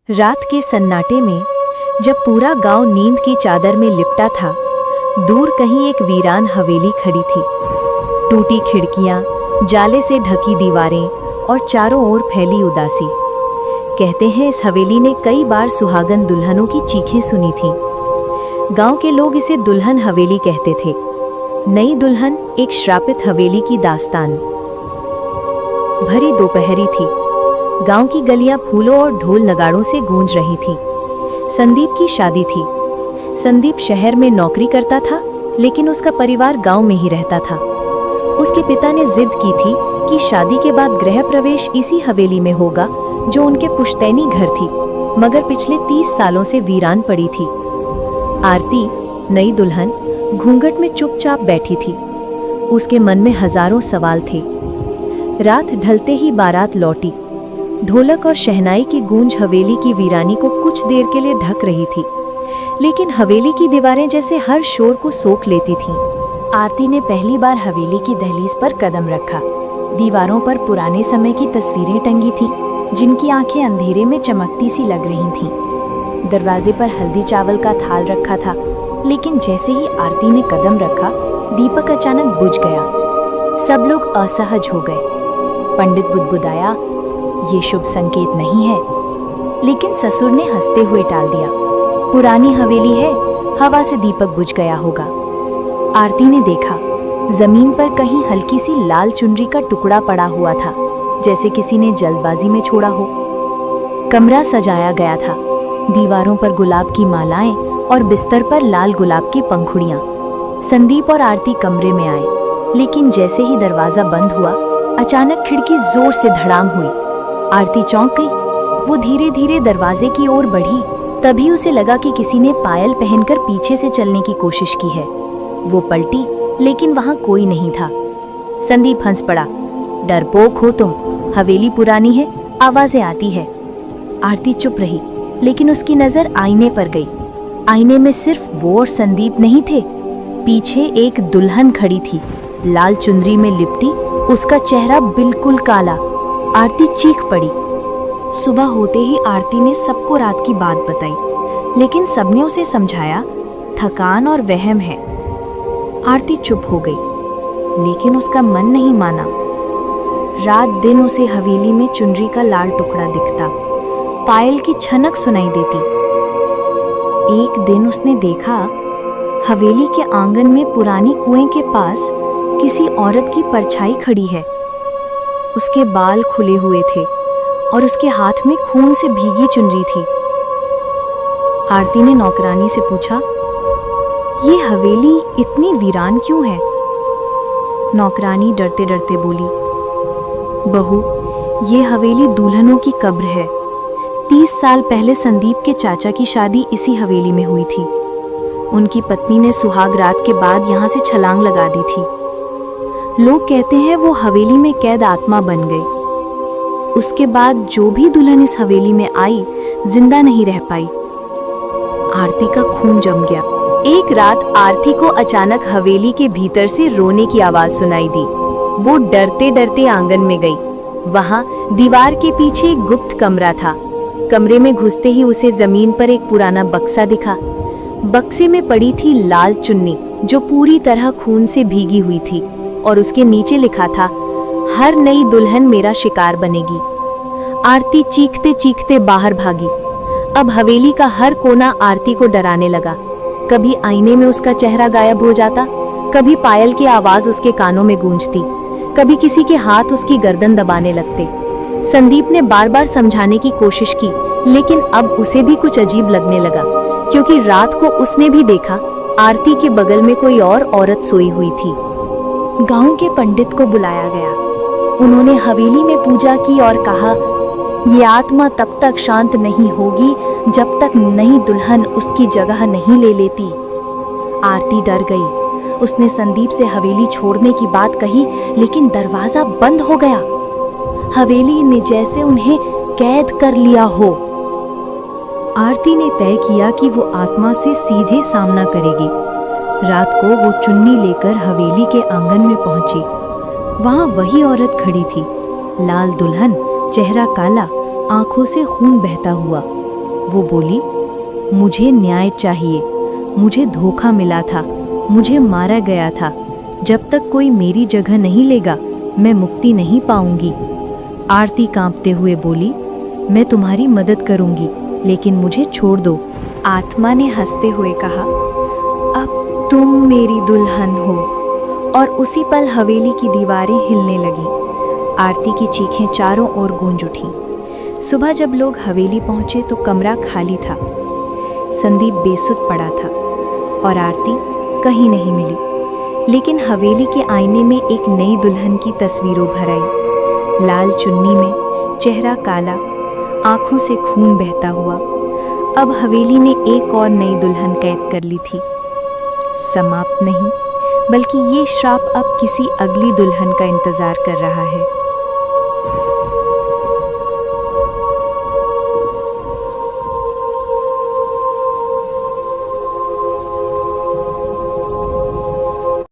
रात के सन्नाटे में जब पूरा गांव नींद की चादर में लिपटा था, दूर कहीं एक वीरान हवेली खड़ी थी। टूटी खिड़कियां, जाले से ढकी दीवारें और चारों ओर फैली उदासी। कहते हैं इस हवेली ने कई बार सुहागन दुल्हनों की चीखें सुनी थीं। गांव के लोग इसे दुल्हन हवेली कहते थे। नई दुल्हन एक श्रापित हवेली की दास्तान। भरी दोपहरी थी। गांव की गलियां फूलों और ढोल नगाड़ों से गूंज रही थीं। संदीप की शादी थी। संदीप शहर में नौकरी करता था, लेकिन उसका परिवार गांव में ही रहता था। उसके पिता ने जिद की थी कि शादी के बाद गृह प्रवेश इसी हवेली में होगा जो उनके पुश्तैनी घर थी, मगर पिछले 30 सालों से वीरान पड़ी थी। आरती, नई दुल्हन, घूंघट में चुपचाप बैठी थी। उसके मन में हजारों सवाल थे। रात ढलते ही बारात लौटी। ढोलक और शहनाई की गूंज हवेली की वीरानी को कुछ देर के लिए ढक रही थी, लेकिन हवेली की दीवारें जैसे हर शोर को सोख लेती थीं। आरती ने पहली बार हवेली की दहलीज पर कदम रखा। दीवारों पर पुराने समय की तस्वीरें टंगी थीं, जिनकी आंखें अंधेरे में चमकती सी लग रही थीं। दरवाजे पर हल्दी चावल का थाल रखा था, लेकिन जैसे ही आरती ने कदम रखा, दीपक अचानक बुझ गया। सब लोग असहज हो गए। पंडित बुदबुदाया, ये शुभ संकेत नहीं है, लेकिन ससुर ने हंसते हुए टाल दिया। पुरानी हवेली है, हवा से दीपक बुझ गया होगा। आरती ने देखा, जमीन पर कहीं हल्की सी लाल चुनरी का टुकड़ा पड़ा हुआ था, जैसे किसी ने जल्दबाजी में छोड़ा हो। कमरा सजाया गया था। दीवारों पर गुलाब की मालाएं और बिस्तर पर लाल गुलाब की पंखुड़ियां। संदीप और आरती कमरे में आए, लेकिन जैसे ही दरवाजा बंद हुआ, अचानक खिड़की जोर से धड़ाम हुई। आरती चौंक गई। वो धीरे धीरे दरवाजे की ओर बढ़ी। तभी उसे लगा कि किसी ने पायल पहनकर पीछे से चलने की कोशिश की है। वो पलटी, लेकिन वहां कोई नहीं था। संदीप हंस पड़ा। डरपोक हो तुम, हवेली पुरानी है, आवाजें आती है। आरती चुप रही, लेकिन उसकी नजर आईने पर गई। आईने में सिर्फ वो और संदीप नहीं थे। पीछे एक दुल्हन खड़ी थी, लाल चुनरी में लिपटी, उसका चेहरा बिल्कुल काला। आरती चीख पड़ी। सुबह होते ही आरती ने सबको रात की बात बताई, लेकिन सबने उसे समझाया थकान और वहम है। आरती चुप हो गई, लेकिन उसका मन नहीं माना। रात दिन उसे हवेली में चुनरी का लाल टुकड़ा दिखता, पायल की छनक सुनाई देती। एक दिन उसने देखा, हवेली के आंगन में पुरानी कुएं के पास किसी औरत की परछाई खड़ी है। उसके बाल खुले हुए थे और उसके हाथ में खून से भीगी चुनरी थी। आरती ने नौकरानी से पूछा, ये हवेली इतनी वीरान क्यों है? नौकरानी डरते डरते बोली, बहू, ये हवेली दुल्हनों की कब्र है। 30 साल पहले संदीप के चाचा की शादी इसी हवेली में हुई थी। उनकी पत्नी ने सुहाग रात के बाद यहाँ से छलांग लगा दी थी। लोग कहते हैं वो हवेली में कैद आत्मा बन गई। उसके बाद जो भी दुल्हन इस हवेली में आई, जिंदा नहीं रह पाई। आरती का खून जम गया। एक रात आरती को अचानक हवेली के भीतर से रोने की आवाज सुनाई दी। वो डरते डरते आंगन में गई। वहां दीवार के पीछे एक गुप्त कमरा था। कमरे में घुसते ही उसे जमीन पर एक पुराना बक्सा दिखा। बक्से में पड़ी थी लाल चुन्नी, जो पूरी तरह खून से भीगी हुई थी, और उसके नीचे लिखा था, हर नई दुल्हन मेरा शिकार बनेगी। आरती चीखते चीखते बाहर भागी। अब हवेली का हर कोना आरती को डराने लगा। कभी आईने में उसका चेहरा गायब हो जाता, कभी पायल की आवाज उसके कानों में गूंजती, कभी किसी के हाथ उसकी गर्दन दबाने लगते। संदीप ने बार बार समझाने की कोशिश की, लेकिन अब उसे भी कुछ अजीब लगने लगा, क्योंकि रात को उसने भी देखा, आरती के बगल में कोई और औरत सोई हुई थी। गांव के पंडित को बुलाया गया। उन्होंने हवेली में पूजा की और कहा, ये आत्मा तब तक शांत नहीं होगी जब तक नई दुल्हन उसकी जगह नहीं ले लेती। आरती डर गई। उसने संदीप से हवेली छोड़ने की बात कही, लेकिन दरवाजा बंद हो गया। हवेली ने जैसे उन्हें कैद कर लिया हो। आरती ने तय किया कि वो आत्मा से सीधे सामना करेगी। रात को वो चुन्नी लेकर हवेली के आंगन में पहुंची। वहां वही औरत खड़ी थी, लाल दुल्हन, चेहरा काला, आंखों से खून बहता हुआ। वो बोली, मुझे न्याय चाहिए। मुझे धोखा मिला था, मुझे मारा गया था। जब तक कोई मेरी जगह नहीं लेगा, मैं मुक्ति नहीं पाऊंगी। आरती कांपते हुए बोली, मैं तुम्हारी मदद करूंगी, लेकिन मुझे छोड़ दो। आत्मा ने हंसते हुए कहा, अब तुम मेरी दुल्हन हो। और उसी पल हवेली की दीवारें हिलने लगीं। आरती की चीखें चारों ओर गूंज उठीं। सुबह जब लोग हवेली पहुंचे तो कमरा खाली था। संदीप बेसुध पड़ा था और आरती कहीं नहीं मिली। लेकिन हवेली के आईने में एक नई दुल्हन की तस्वीर उभर आई। लाल चुन्नी में, चेहरा काला, आंखों से खून बहता हुआ। अब हवेली ने एक और नई दुल्हन कैद कर ली थी। समाप्त नहीं, बल्कि ये श्राप अब किसी अगली दुल्हन का इंतजार कर रहा है।